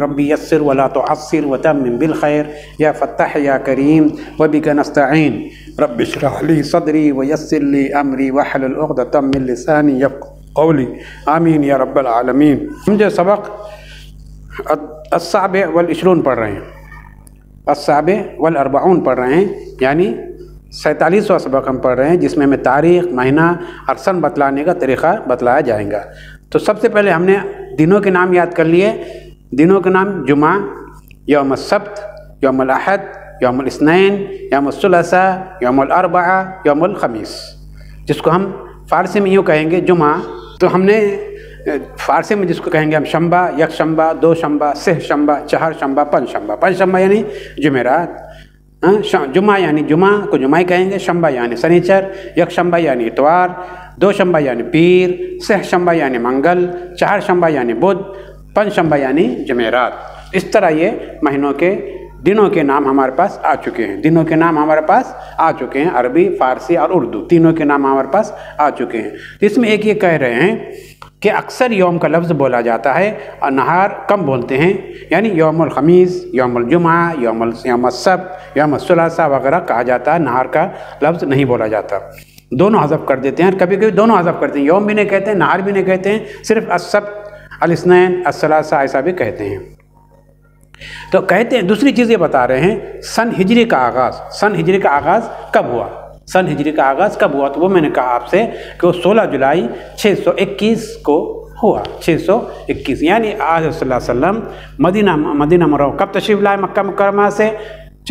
रब्बी यस्सिर वला तुअस्सिर वतम्मिम बिल खैर या फत्ताह या करीम व बिका नस्तईन रब्बि इश्रह ली सदरी व यस्सिर ली अमरी वहलुल उक़दतम मिन लिसानी यफ़क़हू क़ौली आमीन या रब्बल आलमीन। हम जो सबक अस्साबे वल इशरून पढ़ रहे हैं, अस्साबे वल अर्बाउन पढ़ रहे हैं, यानी 47वां सबक हम पढ़ रहे हैं, जिसमें हमें तारीख़, महीना और सन बतलाने का तरीक़ा बतलाया जाएगा। तो सबसे पहले हमने दिनों के नाम याद कर लिए। दिनों के नाम जुमा, यौम सब्त, यौम अहद, यौम इस्नैन, यौम सुलसा, यौम अरबआ, यौम खमीस, जिसको हम फ़ारसी में यूँ कहेंगे जुमा। तो हमने फ़ारसी में जिसको कहेंगे हम शंबा, यक शंबा, दो शंबा, सेह शंबा, चहर शंबा, पंच शंबा। पंच शंबा यानी जुमेरात, जुमा यानी जुमा को जुमाई कहेंगे, शंबा यानी शनिचर, यक शंबा यानी इतवार, दो शंबा यानी पीर, सेह शंबा यानी मंगल, चहर शंबा यानी बुध, पंच शंबा यानी जुमेरात। इस तरह ये महीनों के दिनों के नाम हमारे पास आ चुके हैं। दिनों के नाम हमारे पास आ चुके हैं, अरबी, फ़ारसी और उर्दू तीनों के नाम हमारे पास आ चुके हैं। इसमें एक ये कह रहे हैं कि अक्सर यौम का लफ्ज़ बोला जाता है और नहार कम बोलते हैं, यानी यौमुल खमीस, यौमुल जुमा, यौमुल सब्त, यौमुल सुलासा वगैरह कहा जाता है। नहार का लफ्ज़ नहीं बोला जाता, दोनों हज़फ कर देते हैं। कभी कभी दोनों हज़फ करते हैं, यौम भी नहीं कहते हैं, नहार भी नहीं कहते हैं, सिर्फ अस्सब्त, अल इस्नैन, अस्सलासा ऐसा भी कहते हैं। तो कहते हैं दूसरी चीज़ ये बता रहे हैं, सन हिजरी का आगाज़, सन हिजरी का आगाज़ कब हुआ, सन हिजरी का आगाज़ कब हुआ। तो वो मैंने कहा आपसे कि वो 16 जुलाई 621 को हुआ। 621 यानी आज सल्लल्लाहु अलैहि वसल्लम मदीना मुनव्वरा कब तशरीफ़ लाए मक्का मुकर्रमा से,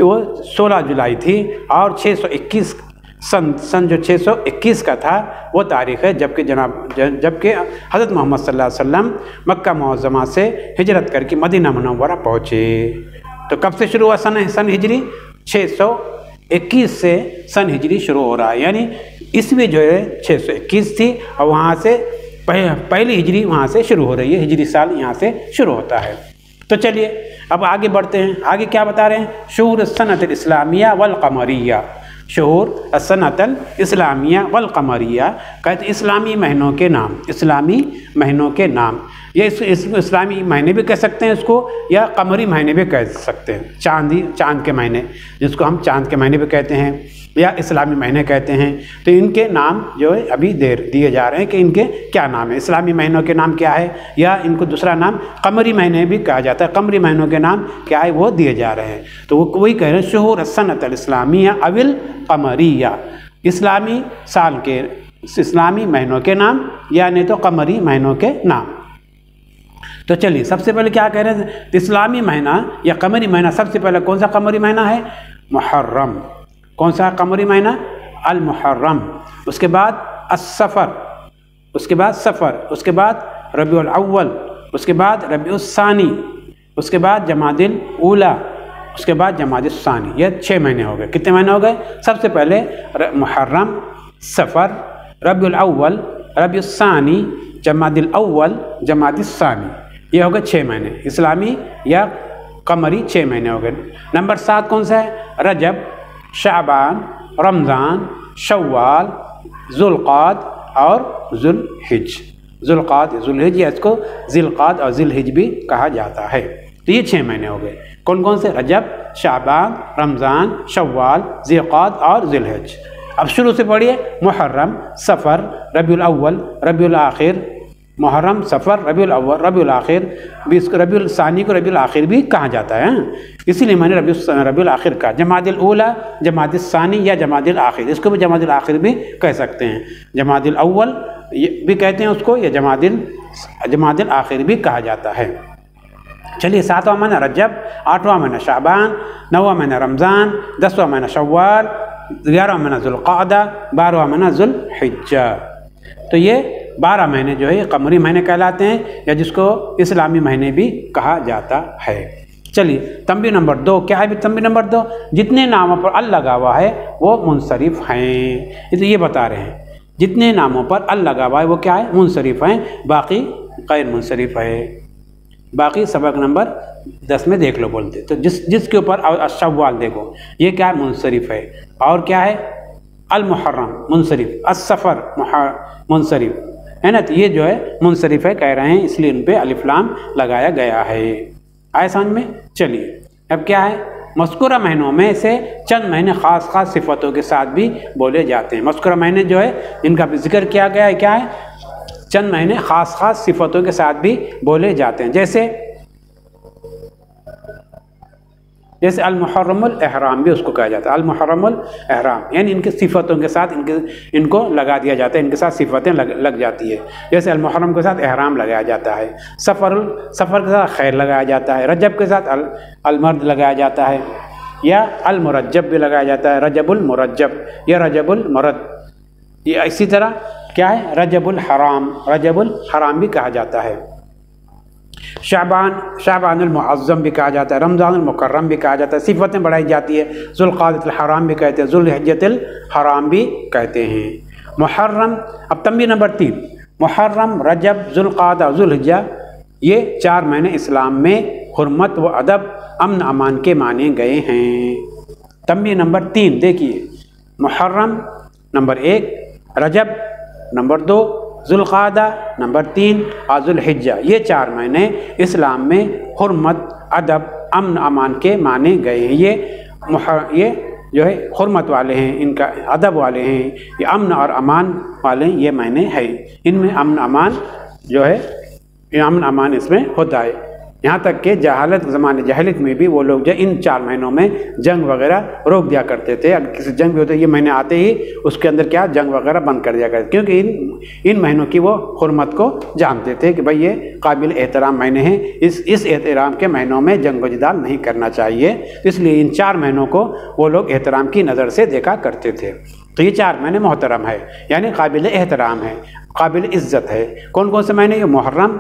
वो 16 जुलाई थी। और 621 सन जो 621 का था वो तारीख़ है जबकि जबकि हज़रत मोहम्मद सल्लल्लाहु अलैहि वसल्लम मक्का मुअज़्ज़मा से हिजरत करके मदीना मुनव्वरा पहुँचे। तो कब से शुरू हुआ सन हिजरी, 621 से सन हिजरी शुरू हो रहा है, यानी ईस्वी जो है 621 थी और वहाँ से पहली हिजरी वहाँ से शुरू हो रही है, हिजरी साल यहाँ से शुरू होता है। तो चलिए अब आगे बढ़ते हैं। आगे क्या बता रहे हैं, शुहूर सनतल इस्लामिया वल कमरिया, शुहूर सनतल इस्लामिया वल कमरिया, कहते इस्लामी महीनों के नाम, इस्लामी महीनों के नाम। ये इस्लामी महीने भी कह सकते हैं इसको, या कमरी महीने भी कह सकते हैं। चाँद के महीने, जिसको हम चाँद के महीने भी कहते हैं या इस्लामी महीने कहते हैं। तो इनके नाम जो है अभी दिए जा रहे हैं कि इनके क्या नाम है, इस्लामी महीनों के नाम क्या है, या इनको दूसरा नाम कमरी महीने भी कहा जाता है, कमरी महीनों के नाम क्या है वो दिए जा रहे हैं। तो वो वही कह रहे हैं शुहूर सनतल इस्लामिया अविल कमरिया, इस्लामी साल के इस्लामी महीनों के नाम या नहीं तो कमरी महीनों के नाम। तो चलिए सबसे पहले क्या कह रहे हैं, इस्लामी महीना या कमरी महीना। सबसे पहले कौन सा कमरी महीना है, मुहर्रम। कौन सा कमरी महीना, अल मुहर्रम। उसके बाद अस्सफ़र, उसके बाद सफ़र, उसके बाद रबीउल अव्वल, उसके बाद रबीउल सानी, उसके बाद जमादिल ऊला, उसके बाद जमादिल सानी। ये 6 महीने हो गए। कितने महीने हो गए, सबसे पहले मुहर्रम, सफ़र, रबीउल अव्वल, रबीउल सानी, जमादिल अव्वल, जमादिल सानी, ये हो गए 6 महीने इस्लामी या कमरी 6 महीने हो गए। नंबर 7 कौन सा है, रजब, शाबान, रमज़ान, शव्वाल, ज़ुल्क़ाद और ज़ुल्हिज। ज़ुल्हिज या इसको ज़िलक़ाद और ज़िलहिज भी कहा जाता है। तो ये 6 महीने हो गए। कौन कौन से, रजब, शाबान, रमज़ान, शव्वाल, ज़िलक़ाद और ज़िलहिज। अब शुरू से पढ़िए, मुहर्रम, सफ़र, रबीउल अव्वल, रबीउल आखिर, मुहर्रम, सफ़र, रबीउल अव्वल, रबीउल आखिर, रबीउल सानी को रबीउल आखिर भी कहा जाता है, इसीलिए मैंने रबीउल आखिर कहा। जमादिल ऊला, जमादिल सानी या जमादिल आखिर, इसको भी जमादिल आखिर भी कह सकते हैं। जमादिल अव्वल भी कहते हैं उसको, या जमादिल आखिर भी कहा जाता है। चलिए 7वां महीना रजब, 8वां महीना शाबान, 9वां महीना रमज़ान, 10वां महीना शव्वाल, 11वां महीना ज़ुल्क़ादा, 12वां महीना ज़ुल्हिज्जा। तो ये 12 महीने जो है ये कमरी महीने कहलाते हैं, या जिसको इस्लामी महीने भी कहा जाता है। चलिए तंबीह नंबर 2 क्या है, तंबीह नंबर 2, जितने नामों पर अल लगा हुआ है वो मुनसरिफ हैं। तो ये बता रहे हैं जितने नामों पर अल लगा हुआ है वो क्या है, मुनसरिफ हैं, बाकी गैर मुनसरिफ है। बाकी सबक नंबर 10 में देख लो बोलते। तो जिसके ऊपर शव्वाल देखो, ये क्या है, मुनसरिफ है। और क्या है, अल मुहर्रम मुनसरिफ, अस्सफ़र मुनसरिफ है ना। तो ये जो है मुनसरिफ है कह रहे हैं, इसलिए उन पर अलिफ लाम लगाया गया है। आए समझ में। चलिए अब क्या है, मज़कूरा महीनों में से चंद महीने ख़ास ख़ास सिफ़तों के साथ भी बोले जाते हैं। मज़कूरा महीने जो है जिनका भी जिक्र किया गया है, क्या है, चंद महीने ख़ास ख़ास सिफ़तों के साथ भी बोले जाते हैं। जैसे अल-मुहर्रमुल एहराम भी उसको कहा जाता है, अल-मुहर्रमुल एहराम, यानी इनके सिफ़तों के साथ इनको लगा दिया जाता है, इनके साथ सिफ़तें लग जाती है। जैसे अल-मुहर्रम के साथ एहराम लगाया जाता है, सफ़र के साथ खैर लगाया जाता है, रजब के साथ अल-मर्द लगाया जाता है, या अल-मुरज्जब भी लगाया जाता है, रजबुल मुरज्जब या रजबुल मरद। ये इसी तरह क्या है, रजबुल हराम भी कहा जाता है। शाबानुल मुअज़्ज़म भी कहा जाता है, रमज़ानुल मुकर्रम भी कहा जाता है। सिफ़तें बढ़ाई जाती है, ज़ुल्क़ादतुल हराम भी कहते हैं, ज़ुल्हिज्जतुल हराम भी कहते हैं। मुहर्रम, अब तंबीह नंबर 3, मुहर्रम, रजब, ज़ुल्क़ादा, ज़ुल्हिज्जा, ये 4 महीने इस्लाम में हुर्मत व अदब, अमन अमान के माने गए हैं। तंबीह नंबर 3 देखिए, मुहर्रम नंबर 1, रजब नंबर 2, ज़ुल्क़ादा नंबर 3 और ज़ुल्हिज्जा, ये 4 महीने इस्लाम में हुर्मत, अदब, अमन अमान के माने गए हैं। ये जो है हुर्मत वाले हैं, इनका अदब वाले हैं, ये अमन और अमान वाले ये महीने हैं। इनमें अमन अमान जो है, ये अमन अमान इसमें होता है। यहाँ तक कि ज़माने जहलियत में भी वो लोग जो इन 4 महीनों में जंग वगैरह रोक दिया करते थे। अगर किसी जंग भी होते ये महीने आते ही उसके अंदर क्या जंग वगैरह बंद कर दिया करते, क्योंकि इन महीनों की वो हुर्मत को जानते थे कि भाई ये काबिल एहतराम महीने हैं, इस एहतराम के महीनों में जंग व जिदाल नहीं करना चाहिए। इसलिए इन 4 महीनों को वो लोग एहतराम की नज़र से देखा करते थे। तो ये 4 महीने मोहतरम है, यानी काबिल एहतराम है, काबिल इज़्ज़त है। कौन कौन से महीने, ये मुहर्रम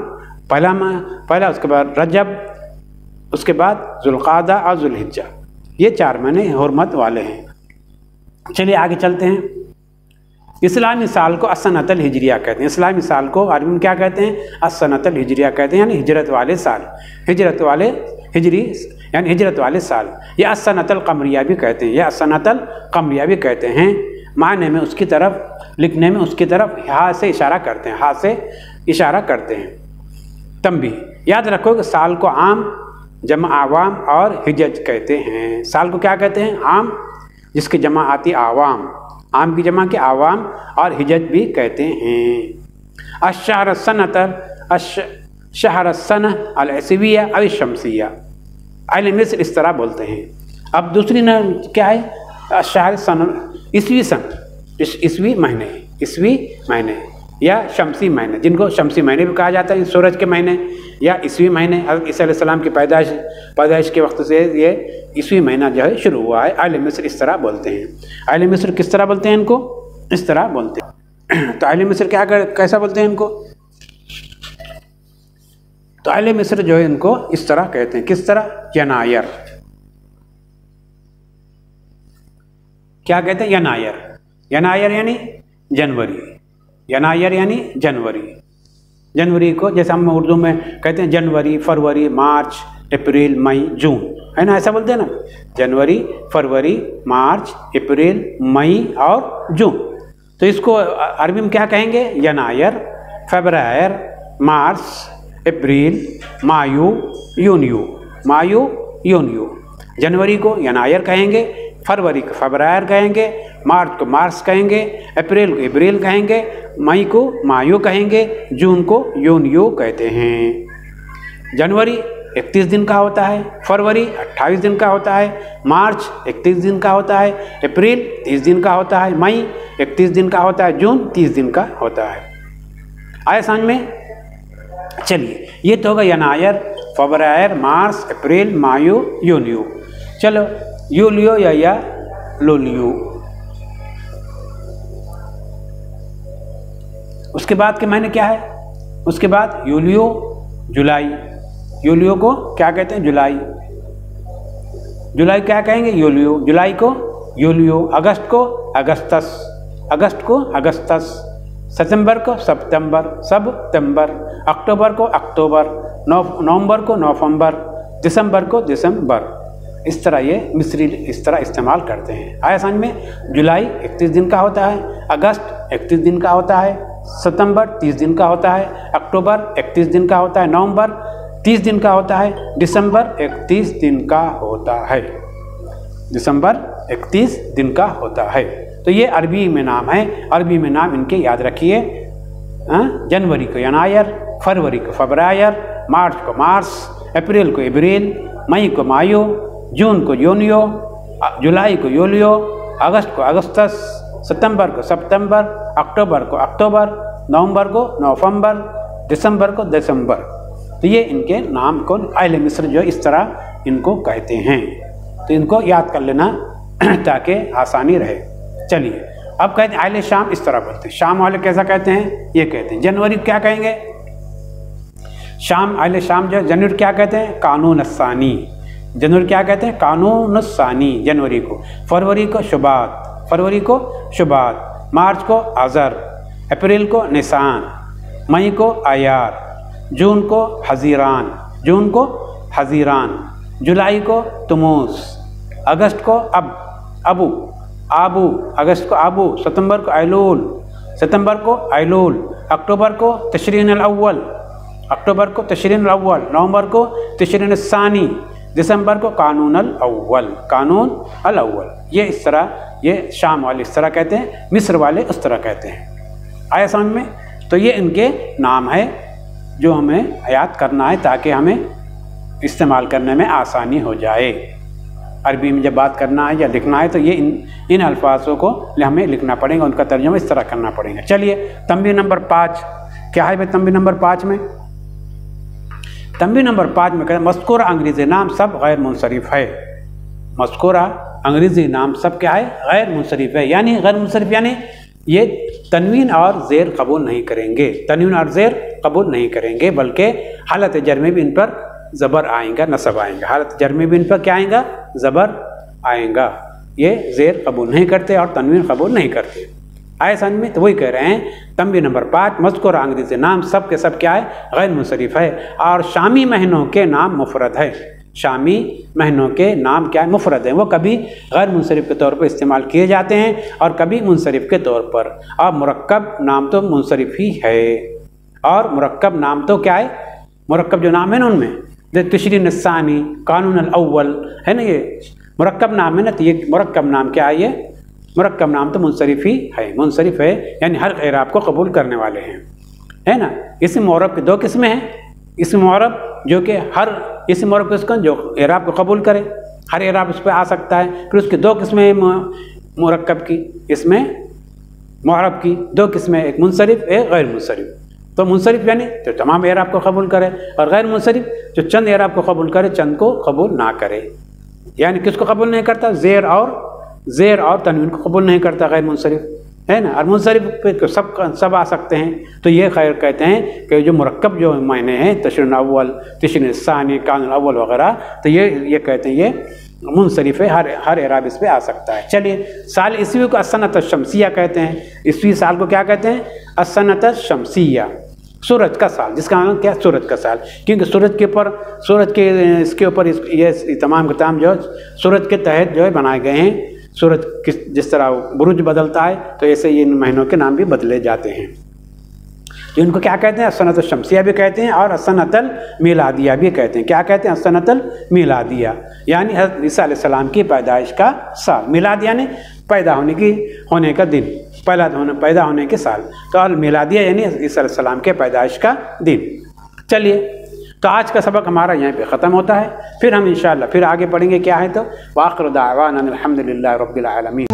पहला, उसके बाद रजब, उसके बाद ज़ुल्क़ादा और ज़ुल्हिज्जा, ये 4 महीने हुर्मत वाले हैं। चलिए आगे चलते हैं। इस्लामी साल को अस्सनतल हिजरिया कहते हैं। इस्लामी साल को अरबी में क्या कहते हैं, अस्सनतल हिजरिया कहते हैं, यानी हिजरत वाले साल, यानी हिजरत वाले साल। या अस्सनतल क़मरिया भी कहते हैं, या अस्सनतल क़मरिया भी कहते हैं। माने में उसकी तरफ, लिखने में उसकी तरफ हाथ से इशारा करते हैं। तंबीह, याद रखो कि साल को आम, जमा आवाम और हिजज कहते हैं। साल को क्या कहते हैं, आम, जिसकी जमा आती आवाम, आम की जमा के आवाम, और हिजज भी कहते हैं। अश-शहर-सन अल-इसविया अल-शम्सिया, अहले मिस्र इस तरह बोलते हैं। अब दूसरी न क्या है, अश-शहर-सन, ईसवी सन, ईसवी महीने या शमसी महीने, जिनको शमसी महीने भी कहा जाता है, सूरज के महीने या ईसवी महीने। हज़रत ईसा अलैहिस्सलाम की पैदाइश के वक्त से ये ईसवी महीना जो है शुरू हुआ है। अहले मिस्र इस तरह बोलते हैं। अहले मिस्र किस तरह बोलते हैं इनको, इस तरह बोलते हैं। तो अहले मिस्र कैसा बोलते हैं इनको, तो अहले मिस्र जो है इनको इस तरह कहते हैं। किस तरह, यनायर, क्या कहते हैं, यनायर यानी जनवरी, यनायर यानी जनवरी को जैसे हम उर्दू में कहते हैं जनवरी, फरवरी, मार्च, अप्रैल, मई, जून, है ना, ऐसा बोलते हैं ना, जनवरी, फरवरी, मार्च, अप्रैल, मई और जून। तो इसको अरबी में क्या कहेंगे, यनायर, फरवरी, मार्च, अप्रैल, मायू, यूनियो। जनवरी को यनायर कहेंगे, फरवरी को फरवरी कहेंगे, मार्च को मार्च कहेंगे, अप्रैल को अप्रैल कहेंगे, मई को मायू कहेंगे, जून को यूनियो कहते हैं। जनवरी 31 दिन का होता है, फरवरी 28 दिन का होता है, मार्च 31 दिन का होता है, अप्रैल 30 दिन का होता है, मई 31 दिन का होता है, जून 30 दिन का होता है। आया समझ में। चलिए ये तो होगा यनायर, फरवरी, मार्च, अप्रैल, मायू, यूनियो। चलो यूलियो या लोलियो। उसके बाद के महीने क्या है, उसके बाद यूलियो, जुलाई। यूलियो को क्या कहते हैं, जुलाई क्या कहेंगे, यूलियो। जुलाई को यूलियो। अगस्त को अगस्तस। सितंबर को सितंबर। अक्टूबर को अक्टूबर। नवंबर को नवंबर। दिसंबर को दिसंबर। इस तरह ये मिस्री इस तरह इस्तेमाल करते हैं। आया समझ में। जुलाई 31 दिन का होता है, अगस्त 31 दिन का होता है, सितंबर 30 दिन का होता है, अक्टूबर 31 दिन का होता है, नवंबर 30 दिन का होता है, दिसंबर 31 दिन का होता है, दिसंबर 31 दिन का होता है। तो ये अरबी में नाम है। अरबी में नाम इनके याद रखिए। जनवरी को यनायर, फरवरी को फब्रायर, मार्च को मार्च, अप्रैल को अप्रैल, मई को मायो, जून को यूनियो, जुलाई को यूलियो, अगस्त को अगस्तस, सितंबर को सितंबर, अक्टूबर को अक्टूबर, नवंबर को नवंबर, दिसंबर को दिसंबर। तो ये इनके नाम को अहले मिस्र जो इस तरह इनको कहते हैं। तो इनको याद कर लेना ताकि आसानी रहे। चलिए अब कहते हैं अहले शाम, इस तरह बोलते हैं। शाम वाले कैसा कहते हैं? ये कहते हैं। जनवरी क्या कहेंगे? शाम, अहले शाम जो जनवरी क्या कहते हैं? कानून अस्सानी। जनवरी क्या कहते हैं? कानून अस्सानी जनवरी को। फरवरी को शुबात, फरवरी को शुबात, मार्च को अज़र, अप्रैल को निसान, मई को आयार, जून को हज़ीरान, जून को हज़ीरान, जुलाई को तुमूस, अगस्त को अबू, आबू, अगस्त को आबू, सितंबर को ऐलूल, सितंबर को ऐलूल, अक्टूबर को तशरीन अल-अव्वल, अक्टूबर को तशरीन अल-अव्वल, नवंबर को तशरीन अल-सानी, दिसंबर को कानून अल-अव्वल, कानून अल-अव्वल। ये इस तरह, ये शाम वाले इस तरह कहते हैं, मिस्र वाले उस तरह कहते हैं। आया समझ में? तो ये इनके नाम है जो हमें याद करना है ताकि हमें इस्तेमाल करने में आसानी हो जाए। अरबी में जब बात करना है या लिखना है तो ये इन अल्फाजों को हमें लिखना पड़ेगा, उनका तर्जुमा इस तरह करना पड़ेगा। चलिए तंबीह नंबर 5 क्या है भाई? तंबीह नंबर 5 में, तंबीह नंबर 5 में कहते हैं मज़कूरा अंग्रेज़ी नाम सब गैर मुनसरिफ है। मज़कूरा अंग्रेज़ी नाम सब क्या है? गैर मुनसरिफ है। यानी गैर मुनसरिफ यानी ये तनवीन और ज़ेर कबूल नहीं करेंगे, तनवीन और ज़ेर कबूल नहीं करेंगे, बल्कि हालत जर में भी इन पर ज़बर आएगा, नसब आएगा। हालत जर में भी इन पर क्या आएगा? ज़बर आएगा। ये ज़ेर कबूल नहीं करते और तनवीन कबूल नहीं करते। आए समझ में? तो वही कह रहे हैं तंबीह नंबर 5 मज़कूरा अंग्रेज़ी नाम सब के सब क्या है? गैर मुनसरिफ है। और शामी महीनों के नाम मुफरद है। शामी महीनों के नाम क्या है? मुफरद है। वो कभी गैर मुनसरिफ के तौर पर इस्तेमाल किए जाते हैं और कभी मुनसरिफ के तौर पर। और मुरक्कब नाम तो मुनसरिफ ही है। और मुरक्कब नाम तो क्या है? मुरक्कब जो नाम है ना उनमें तशरीन अल-सानी, कानून अल-अव्वल है ना, ये मुरक्कब नाम है ना। तो ये मुरक्कब नाम क्या है? ये मुरक्कब नाम तो मुनसरिफ ही है। मुनसरिफ है यानी हर एराब को कबूल करने वाले हैं, है ना। इस्म मुअर्रब की 2 किस्में हैं। इस्म मुअर्रब जो कि हर इस्म मुअर्रब किसको जो एराब को कबूल करे, हर एराब उस पर आ सकता है। फिर उसकी 2 किस्में मुरक्कब की, इसमें मुअर्रब की 2 किस्में, एक मुनसरिफ एक गैर मुनसरिफ। तो मुनसरिफ यानी जो तमाम एराब को कबूल करे, और गैर मुनसरिफ जो चंद एराब को कबूल करे, चंद को कबूल ना करे। यानी किसको कबूल नहीं करता? ज़ेर और तनवीन को कबूल नहीं करता गैर मुनसरिफ, है ना। और मुनसरिफ पे सब आ सकते हैं। तो ये खैर कहते हैं कि जो मुरक्कब जो मायने हैं तशरीन अव्वल, तशरीन सानी, कानून अव्वल वगैरह, तो ये कहते हैं ये मुनसरिफ है, हर एराब इस पर आ सकता है। चलिए साल ईस्वी को असनत शमसिया कहते हैं। ईस्वी साल को क्या कहते हैं? असनत शमसिया, सूरज का साल, जिसका मतलब क्या? सूरज का साल। क्योंकि सूरज के ऊपर, सूरज के इसके ऊपर ये तमाम के तमाम जो सूरज के तहत जो है बनाए गए हैं। सूरज जिस तरह बुरुज बदलता है तो ऐसे इन महीनों के नाम भी बदले जाते हैं। तो इनको क्या कहते हैं? असनत शमसिया भी कहते हैं और असनतल मिलादिया भी कहते हैं। क्या कहते हैं? असनतल मिलादिया यानी हज़रत ईसा अलैहिस्सलाम की पैदाइश का साल। मिलाद यानी पैदा होने का दिन, पैदा होने के साल। तो अल मिलादिया यानी ईसा अलैहिस्सलाम के पैदाइश का दिन। चलिए तो आज का सबक हमारा यहाँ पे ख़त्म होता है। फिर हम इंशाअल्लाह फिर आगे पढ़ेंगे क्या है। तो वाखिर दावाना अनिल हम्दुलिल्लाहि रब्बिल आलमीन।